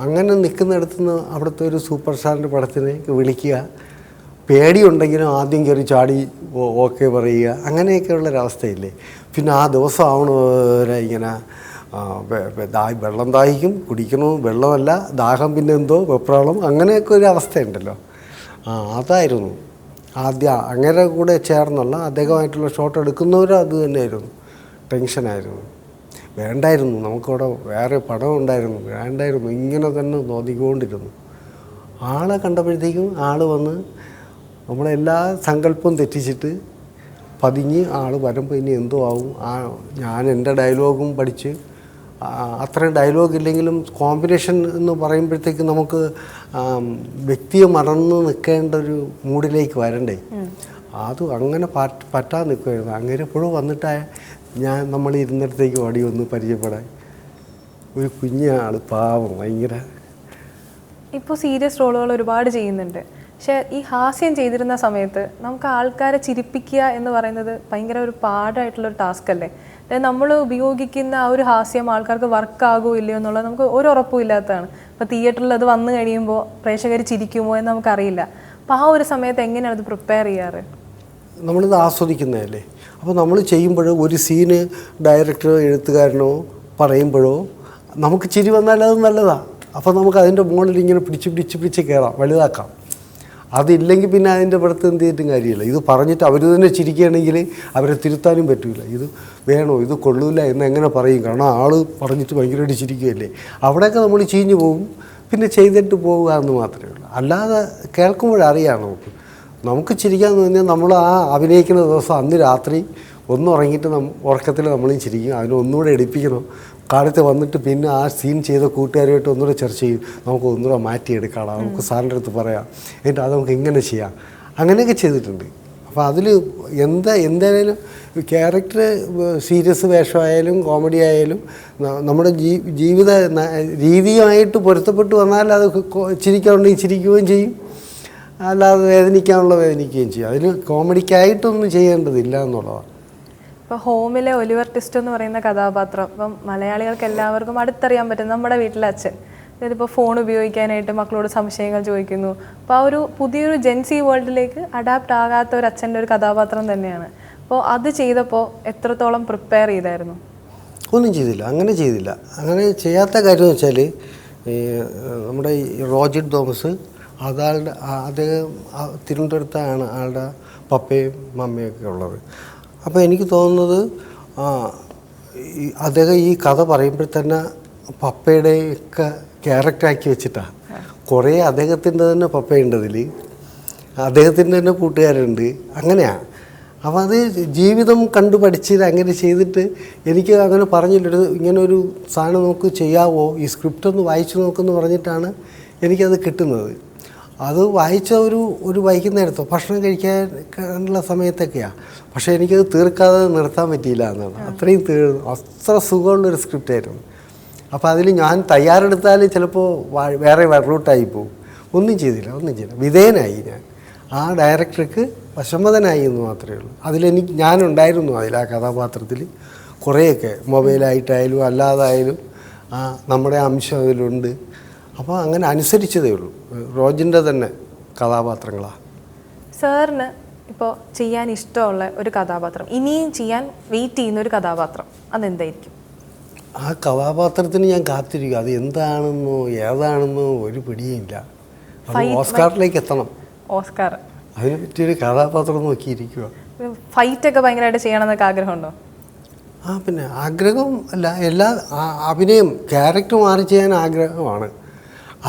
അങ്ങനെ നിൽക്കുന്നിടത്തുനിന്ന് അവിടുത്തെ ഒരു സൂപ്പർ സ്റ്റാറിൻ്റെ പടത്തിനെ വിളിക്കുക, പേടിയുണ്ടെങ്കിലും ആദ്യം കയറി ചാടി ഓക്കെ പറയുക, അങ്ങനെയൊക്കെയുള്ളൊരവസ്ഥയില്ലേ. പിന്നെ ആ ദിവസം ആവണവരെ ഇങ്ങനെ വെള്ളം ദാഹിക്കും, കുടിക്കണോ വെള്ളമല്ല ദാഹം, പിന്നെ എന്തോ വെപ്രാളം, അങ്ങനെയൊക്കെ ഒരു അവസ്ഥയുണ്ടല്ലോ. അതായിരുന്നു ആദ്യം. അങ്ങനെ കൂടെ ചേർന്നുള്ള അദ്ദേഹമായിട്ടുള്ള ഷോട്ട് എടുക്കുന്നവരും അത് തന്നെയായിരുന്നു. ടെൻഷനായിരുന്നു. വേണ്ടായിരുന്നു, നമുക്കവിടെ വേറെ പടം ഉണ്ടായിരുന്നു, വേണ്ടായിരുന്നു, ഇങ്ങനെ തന്നെ നോക്കിക്കൊണ്ടിരുന്നു. ആളെ കണ്ടപ്പോഴത്തേക്കും ആൾ വന്ന് നമ്മളെല്ലാ സങ്കല്പവും തെറ്റിച്ചിട്ട് പതിഞ്ഞ് ആൾ വരുമ്പോൾ ഇനി എന്തോ ആവും. ഞാൻ എൻ്റെ ഡയലോഗും പഠിച്ച്, അത്രയും ഡയലോഗ് ഇല്ലെങ്കിലും കോമ്പിനേഷൻ എന്ന് പറയുമ്പോഴത്തേക്ക് നമുക്ക് വ്യക്തിയെ മറന്ന് നിൽക്കേണ്ട ഒരു മൂഡിലേക്ക് വരണ്ടേ. അത് അങ്ങനെ പറ്റാതെ നിൽക്കുമായിരുന്നു. അങ്ങനെ എപ്പോഴും വന്നിട്ടായ നമ്മൾ ഇരുന്നിടത്തേക്ക് ഓടി വന്ന് പരിചയപ്പെടാൻ. ഒരു കുഞ്ഞാൾ പാവം, ഭയങ്കര. ഇപ്പോൾ സീരിയസ് റോളുകൾ ഒരുപാട് ചെയ്യുന്നുണ്ട്. പക്ഷേ ഈ ഹാസ്യം ചെയ്തിരുന്ന സമയത്ത് നമുക്ക് ആൾക്കാരെ ചിരിപ്പിക്കുക എന്ന് പറയുന്നത് ഭയങ്കര ഒരു പാടായിട്ടുള്ളൊരു ടാസ്ക് അല്ലേ? അതായത് നമ്മൾ ഉപയോഗിക്കുന്ന ആ ഒരു ഹാസ്യം ആൾക്കാർക്ക് വർക്കാകുമോ ഇല്ലയോ എന്നുള്ളത് നമുക്ക് ഒരു ഉറപ്പും ഇല്ലാത്തതാണ്. ഇപ്പോൾ തിയേറ്ററിൽ അത് വന്നു കഴിയുമ്പോൾ പ്രേക്ഷകർ ചിരിക്കുമോ എന്ന് നമുക്കറിയില്ല. അപ്പോൾ ആ ഒരു സമയത്ത് എങ്ങനെയാണ് അത് പ്രിപ്പയർ ചെയ്യാറ്? നമ്മളിത് ആസ്വദിക്കുന്നതല്ലേ. അപ്പോൾ നമ്മൾ ചെയ്യുമ്പോഴോ ഒരു സീന് ഡയറക്ടറോ എഴുത്തുകാരനോ പറയുമ്പോഴോ നമുക്ക് ചിരി വന്നാൽ അത് നല്ലതാണ്. അപ്പോൾ നമുക്ക് അതിൻ്റെ മുകളിൽ ഇങ്ങനെ പിടിച്ച് കയറാം, വലുതാക്കാം. അതില്ലെങ്കിൽ പിന്നെ അതിൻ്റെ പുറത്ത് എന്ത് ചെയ്തിട്ടും കാര്യമില്ല. ഇത് പറഞ്ഞിട്ട് അവർ തന്നെ ചിരിക്കുകയാണെങ്കിൽ അവരെ തിരുത്താനും പറ്റില്ല. ഇത് വേണോ, ഇത് കൊള്ളൂല എന്ന് എങ്ങനെ പറയും? കാരണം ആൾ പറഞ്ഞിട്ട് ഭയങ്കരമായിട്ട് ചിരിക്കുകയല്ലേ. അവിടെയൊക്കെ നമ്മൾ ചീഞ്ഞു പോകും, പിന്നെ ചെയ്തിട്ട് പോവുക എന്ന് മാത്രമേ ഉള്ളൂ. അല്ലാതെ കേൾക്കുമ്പോഴറിയാം നമുക്ക് ചിരിക്കാമെന്ന് പറഞ്ഞാൽ നമ്മൾ ആ അഭിനയിക്കുന്ന ദിവസം അന്ന് രാത്രി ഒന്ന് ഉറങ്ങിയിട്ട് ഉറക്കത്തിൽ നമ്മളും ചിരിക്കും, അതിനെ ഒന്നുകൂടെ എടുപ്പിക്കണം. കാലത്ത് വന്നിട്ട് പിന്നെ ആ സീൻ ചെയ്ത കൂട്ടുകാരുമായിട്ട് ഒന്നുകൂടെ ചർച്ച ചെയ്യും, നമുക്ക് ഒന്നുകൂടെ മാറ്റിയെടുക്കാം, നമുക്ക് സാറിൻ്റെ അടുത്ത് പറയാം, എന്നിട്ട് അത് നമുക്ക് ഇങ്ങനെ ചെയ്യാം, അങ്ങനെയൊക്കെ ചെയ്തിട്ടുണ്ട്. അപ്പോൾ അതിൽ എന്തായാലും ക്യാരക്ടർ സീരിയസ് വേഷമായാലും കോമഡി ആയാലും നമ്മുടെ ജീവിത രീതിയുമായിട്ട് പൊരുത്തപ്പെട്ട് വന്നാൽ അത് ചിരിക്കാനുണ്ടെങ്കിൽ ചിരിക്കുകയും ചെയ്യും, അല്ലാതെ വേദനിക്കുകയും ചെയ്യും. അതിന് കോമഡിക്കായിട്ടൊന്നും ചെയ്യേണ്ടതില്ല എന്നുള്ളതാണ്. ഇപ്പോൾ ഹോമിലെ ഒലിവർ ട്വിസ്റ്റ് എന്ന് പറയുന്ന കഥാപാത്രം ഇപ്പം മലയാളികൾക്ക് എല്ലാവർക്കും അടുത്തറിയാൻ പറ്റും. നമ്മുടെ വീട്ടിലെ അച്ഛൻ, അതായത് ഇപ്പോൾ ഫോൺ ഉപയോഗിക്കാനായിട്ട് മക്കളോട് സംശയങ്ങൾ ചോദിക്കുന്നു. അപ്പോൾ ആ ഒരു പുതിയൊരു ജെൻസി വേൾഡിലേക്ക് അഡാപ്റ്റ് ആകാത്ത ഒരു അച്ഛൻ്റെ ഒരു കഥാപാത്രം തന്നെയാണ്. അപ്പോൾ അത് ചെയ്തപ്പോൾ എത്രത്തോളം പ്രിപ്പയർ ചെയ്തായിരുന്നു? ഒന്നും ചെയ്തില്ല, അങ്ങനെ ചെയ്യാത്ത കാര്യം എന്ന് വെച്ചാൽ നമ്മുടെ ഈ റോജിൻ തോമസ് അദ്ദേഹം തിരുവനന്തപുരത്താണ് ആളുടെ പപ്പയും മമ്മയൊക്കെ ഉള്ളത്. അപ്പോൾ എനിക്ക് തോന്നുന്നത് അദ്ദേഹം ഈ കഥ പറയുമ്പോൾ തന്നെ പപ്പയുടെയൊക്കെ ക്യാരക്ടറാക്കി വെച്ചിട്ടാണ്. കുറേ അദ്ദേഹത്തിൻ്റെ തന്നെ പപ്പയുണ്ട് അതിൽ, അദ്ദേഹത്തിൻ്റെ തന്നെ കൂട്ടുകാരുണ്ട്, അങ്ങനെയാണ്. അപ്പോൾ അത് ജീവിതം കണ്ടു പഠിച്ചിട്ട് അങ്ങനെ ചെയ്തിട്ട് എനിക്ക് അങ്ങനെ പറഞ്ഞില്ലൊരു ഇങ്ങനെ ഒരു സാധനം നമുക്ക് ചെയ്യാവോ, ഈ സ്ക്രിപ്റ്റ് ഒന്ന് വായിച്ചു നോക്കുമെന്ന് പറഞ്ഞിട്ടാണ് എനിക്കത് കിട്ടുന്നത്. അത് വായിച്ച ഒരു വൈകുന്നേരത്തോ ഭക്ഷണം കഴിക്കാനുള്ള സമയത്തൊക്കെയാണ്. പക്ഷേ എനിക്കത് തീർക്കാതെ നിർത്താൻ പറ്റിയില്ല എന്നാണ്. അത്രയും അത്ര സുഖമുള്ളൊരു സ്ക്രിപ്റ്റായിരുന്നു. അപ്പോൾ അതിൽ ഞാൻ തയ്യാറെടുത്താൽ ചിലപ്പോൾ വേറെ റൂട്ടായി പോകും. ഒന്നും ചെയ്തില്ല. വിധേയനായി ഞാൻ. ആ ഡയറക്ടർക്ക് വശംവദനായി എന്ന് മാത്രമേ ഉള്ളൂ. ഞാനുണ്ടായിരുന്നു ആ കഥാപാത്രത്തിൽ. കുറേയൊക്കെ മൊബൈലായിട്ടായാലും അല്ലാതായാലും നമ്മുടെ അംശം അതിലുണ്ട്. അപ്പോൾ അങ്ങനെ അനുസരിച്ചതേ ഉള്ളൂ. റോജിൻ്റെ തന്നെ കഥാപാത്രങ്ങളാണ്. സാറിന് ഇപ്പോൾ ചെയ്യാൻ ഇഷ്ടമുള്ള ഒരു കഥാപാത്രം, ഇനിയും ചെയ്യാൻ വെയിറ്റ് ചെയ്യുന്ന ഒരു കഥാപാത്രം, അതെന്തായിരിക്കും? ആ കഥാപാത്രത്തിന് ഞാൻ കാത്തിരിക്കും. അത് എന്താണെന്നോ ഏതാണെന്നോ ഒരു പിടിയില്ല. ഓസ്കാറിലേക്ക് എത്തണം. ഓസ്കാർ അതിനെ പറ്റിയൊരു കഥാപാത്രം നോക്കിയിരിക്കുക. ഫൈറ്റൊക്കെ ഭയങ്കരമായിട്ട് ചെയ്യണമെന്നൊക്കെ ആഗ്രഹമുണ്ടോ? പിന്നെ ആഗ്രഹം അല്ല, അഭിനയം ക്യാരക്ടർ മാറി ചെയ്യാൻ ആഗ്രഹമാണ്.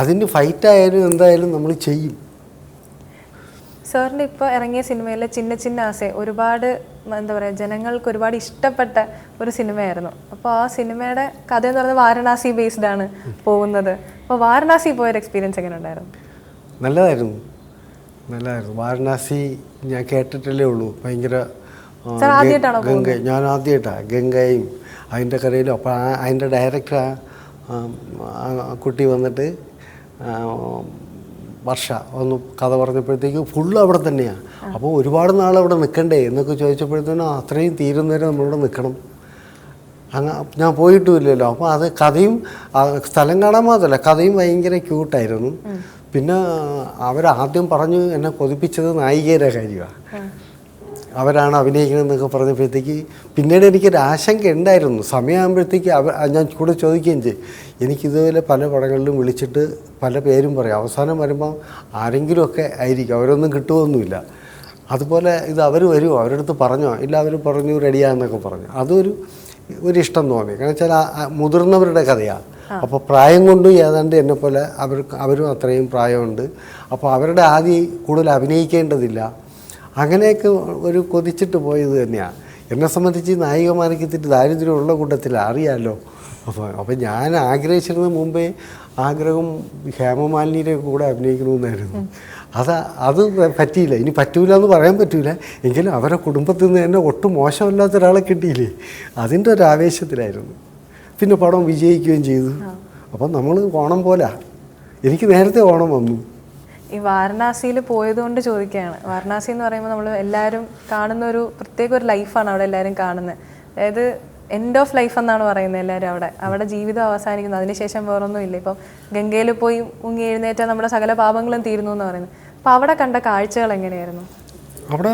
അതിന് ഫൈറ്റായാലും എന്തായാലും നമ്മൾ ചെയ്യും. സാറിൻ്റെ ഇപ്പോൾ ഇറങ്ങിയ സിനിമയിലെ ചിന്ന ചിന്ന ആസെ ഒരുപാട് എന്താ പറയുക, ജനങ്ങൾക്ക് ഒരുപാട് ഇഷ്ടപ്പെട്ട ഒരു സിനിമയായിരുന്നു. അപ്പോൾ ആ സിനിമയുടെ കഥ എന്ന് പറയുന്നത് വാരണാസി ബേസ്ഡ് ആണ് പോകുന്നത്. അപ്പോൾ വാരണാസി പോയൊരു എക്സ്പീരിയൻസ് എങ്ങനെ ഉണ്ടായിരുന്നു? നല്ലതായിരുന്നു. വാരണാസി ഞാൻ കേട്ടിട്ടല്ലേ ഉള്ളൂ. ഭയങ്കര ഗംഗ, ഞാൻ ആദ്യമായിട്ടാണ് ഗംഗയും അതിൻ്റെ കരയിലും. അപ്പോൾ അതിൻ്റെ ഡയറക്ടർ കുട്ടി വന്നിട്ട് വർഷ ഒന്ന് കഥ പറഞ്ഞപ്പോഴത്തേക്ക് ഫുള്ള് അവിടെ തന്നെയാണ്. അപ്പോൾ ഒരുപാട് നാൾ അവിടെ നിൽക്കണ്ടേ എന്നൊക്കെ ചോദിച്ചപ്പോഴത്തേനും അത്രയും തീരുന്നവരെ നമ്മളിവിടെ നിൽക്കണം. ഞാൻ പോയിട്ടുമില്ലല്ലോ. അപ്പോൾ അത് കഥയും സ്ഥലം കാണാൻ മാത്രമല്ല, കഥയും ഭയങ്കര ക്യൂട്ടായിരുന്നു. പിന്നെ അവരാദ്യം പറഞ്ഞു എന്നെ കൊതിപ്പിച്ചത് നായികയുടെ കാര്യമാണ്. അവരാണ് അഭിനയിക്കണമെന്നൊക്കെ പറഞ്ഞപ്പോഴത്തേക്ക് പിന്നീട് എനിക്കൊരു ആശങ്ക ഉണ്ടായിരുന്നു. സമയമാകുമ്പോഴത്തേക്ക് ഞാൻ കൂടെ ചോദിക്കുകയും ചെയ്യും. എനിക്കിതുപോലെ പല പടങ്ങളിലും വിളിച്ചിട്ട് പല പേരും പറയും. അവസാനം വരുമ്പോൾ ആരെങ്കിലുമൊക്കെ ആയിരിക്കും, അവരൊന്നും കിട്ടുമൊന്നുമില്ല. അതുപോലെ ഇത് അവർ വരുമോ, അവരുടെ അടുത്ത് പറഞ്ഞോ? ഇല്ല, അവർ പറഞ്ഞു റെഡിയാന്നൊക്കെ പറഞ്ഞു. ഒരു ഇഷ്ടം തോന്നി. കാരണം വെച്ചാൽ മുതിർന്നവരുടെ കഥയാണ്. അപ്പോൾ പ്രായം കൊണ്ടും ഏതാണ്ട് എന്നെപ്പോലെ അവരും അത്രയും പ്രായമുണ്ട്. അപ്പോൾ അവരുടെ ആദ്യം കൂടുതൽ അഭിനയിക്കേണ്ടതില്ല. അങ്ങനെയൊക്കെ ഒരു കൊതിച്ചിട്ട് പോയത് തന്നെയാണ്. എന്നെ സംബന്ധിച്ച് നായികമാർക്ക് ഇത്തിരി ദാരിദ്ര്യമുള്ള കൂട്ടത്തിൽ അറിയാമല്ലോ. അപ്പോൾ ഞാൻ ആഗ്രഹിച്ചിരുന്ന മുമ്പേ ആഗ്രഹം ഹേമമാലിനിയുടെ കൂടെ അഭിനയിക്കണമെന്നായിരുന്നു. അത് പറ്റിയില്ല. ഇനി പറ്റൂല എന്ന് പറയാൻ പറ്റൂല. എങ്കിലും അവരെ കുടുംബത്തിൽ നിന്ന് തന്നെ ഒട്ടും മോശമല്ലാത്ത ഒരാളെ കിട്ടിയില്ലേ, അതിൻ്റെ ഒരു ആവേശത്തിലായിരുന്നു. പിന്നെ പടം വിജയിക്കുകയും ചെയ്തു. അപ്പം നമ്മൾ ഓണം പോലെ എനിക്ക് നേരത്തെ ഓണം വന്നു. ഈ വാരണാസിയിൽ പോയതുകൊണ്ട് ചോദിക്കുകയാണ്. വാരണാസി എന്ന് പറയുമ്പോൾ നമ്മൾ എല്ലാവരും കാണുന്ന ഒരു പ്രത്യേക ഒരു ലൈഫാണ് അവിടെ എല്ലാവരും കാണുന്നത്. അതായത് എൻഡ് ഓഫ് ലൈഫ് എന്നാണ് പറയുന്നത് എല്ലാവരും. അവിടെ ജീവിതം അവസാനിക്കുന്നു, അതിനുശേഷം വേറൊന്നും ഇല്ല. ഇപ്പം ഗംഗയിൽ പോയി മുങ്ങി എഴുന്നേറ്റാൽ നമ്മുടെ സകല പാപങ്ങളും തീരുന്നു എന്ന് പറയുന്നത്. അപ്പോൾ അവിടെ കണ്ട കാഴ്ചകൾ എങ്ങനെയായിരുന്നു? അവിടെ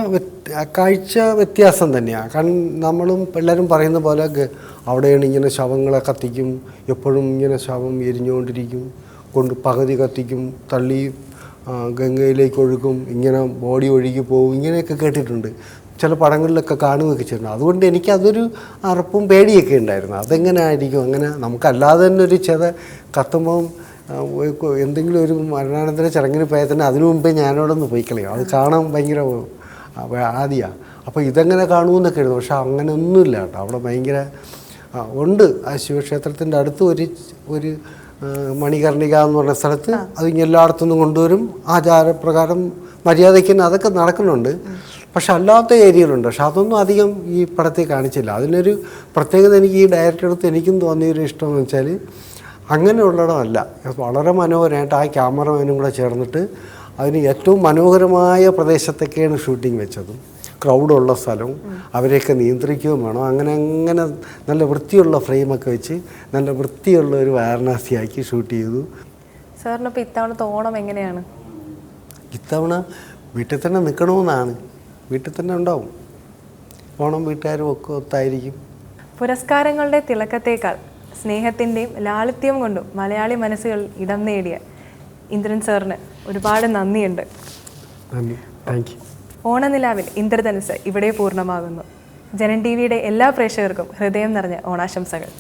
കാഴ്ച വ്യത്യാസം തന്നെയാണ്. കാരണം നമ്മളും എല്ലാവരും പറയുന്ന പോലെ അവിടെയാണ് ഇങ്ങനെ ശവങ്ങളെ കത്തിക്കും, എപ്പോഴും ഇങ്ങനെ ശവം എരിഞ്ഞുകൊണ്ടിരിക്കും, പകുതി കത്തിക്കും, തള്ളി ഗംഗയിലേക്ക് ഒഴുക്കും, ഇങ്ങനെ ബോഡി ഒഴുകി പോകും, ഇങ്ങനെയൊക്കെ കേട്ടിട്ടുണ്ട്. ചില പടങ്ങളിലൊക്കെ കാണുകയൊക്കെ ചെയ്തിട്ടുണ്ട്. അതുകൊണ്ട് എനിക്കതൊരു അറപ്പും പേടിയൊക്കെ ഉണ്ടായിരുന്നു. അതെങ്ങനെ ആയിരിക്കും, അങ്ങനെ നമുക്കല്ലാതെ തന്നെ ഒരു കത്തുമ്പം എന്തെങ്കിലും ഒരു മരണാനന്തര ചടങ്ങിന് പോയാൽ തന്നെ അതിനു മുമ്പേ ഞാനോടൊന്ന് പോയി കളയും. അത് കാണാൻ ഭയങ്കര ആദ്യമാണ്. അപ്പോൾ ഇതെങ്ങനെ കാണുമെന്നൊക്കെ ആയിരുന്നു. പക്ഷെ അങ്ങനെ ഒന്നുമില്ല കേട്ടോ. അവിടെ ഭയങ്കര ഉണ്ട്. ആ ശിവക്ഷേത്രത്തിൻ്റെ അടുത്ത് ഒരു മണികർണിക എന്ന് പറഞ്ഞ സ്ഥലത്ത് അത് എല്ലായിടത്തുനിന്നും കൊണ്ടുവരും. ആചാരപ്രകാരം മര്യാദയ്ക്ക് തന്നെ അതൊക്കെ നടക്കുന്നുണ്ട്. പക്ഷെ അല്ലാത്ത ഏരിയയിലുണ്ട്. പക്ഷെ അതൊന്നും അധികം ഈ പടത്തിൽ കാണിച്ചില്ല. അതിനൊരു പ്രത്യേകത എനിക്ക് ഈ ഡയറക്ടർ അടുത്ത് എനിക്കും തോന്നിയൊരു ഇഷ്ടമെന്ന് വെച്ചാൽ അങ്ങനെയുള്ളിടമല്ല, വളരെ മനോഹരമായിട്ട് ആ ക്യാമറമാനും കൂടെ ചേർന്നിട്ട് അതിന് ഏറ്റവും മനോഹരമായ പ്രദേശത്തൊക്കെയാണ് ഷൂട്ടിംഗ് വെച്ചതും. ക്രൗഡുള്ള സ്ഥലവും അവരെയൊക്കെ നിയന്ത്രിക്കുകയും വേണം. അങ്ങനെ നല്ല വൃത്തിയുള്ള ഫ്രെയിമൊക്കെ വെച്ച് നല്ല വൃത്തിയുള്ള ഒരു വാരണാസിയാക്കി ഷൂട്ട് ചെയ്തു. സാറിനിപ്പോൾ ഇത്തവണത്തെ ഓണം എങ്ങനെയാണ്? ഇത്തവണ വീട്ടിൽ തന്നെ നിൽക്കണമെന്നാണ്. വീട്ടിൽ തന്നെ ഉണ്ടാവും. ഓണം വീട്ടുകാരും ഒക്കെ ഒത്തായിരിക്കും. പുരസ്കാരങ്ങളുടെ തിളക്കത്തേക്കാൾ സ്നേഹത്തിൻ്റെയും ലാളിത്യം കൊണ്ടും മലയാളി മനസ്സുകളിൽ ഇടം നേടിയ ഇന്ദ്രൻ സാറിന് ഒരുപാട് നന്ദിയുണ്ട്. നന്ദി. Thank you. ഓണനിലാവിൽ ഇന്ദ്രധനുസ് ഇവിടെ പൂർണ്ണമാകുന്നു. ജനം TV യുടെ എല്ലാ പ്രേക്ഷകർക്കും ഹൃദയം നിറഞ്ഞ ഓണാശംസകൾ.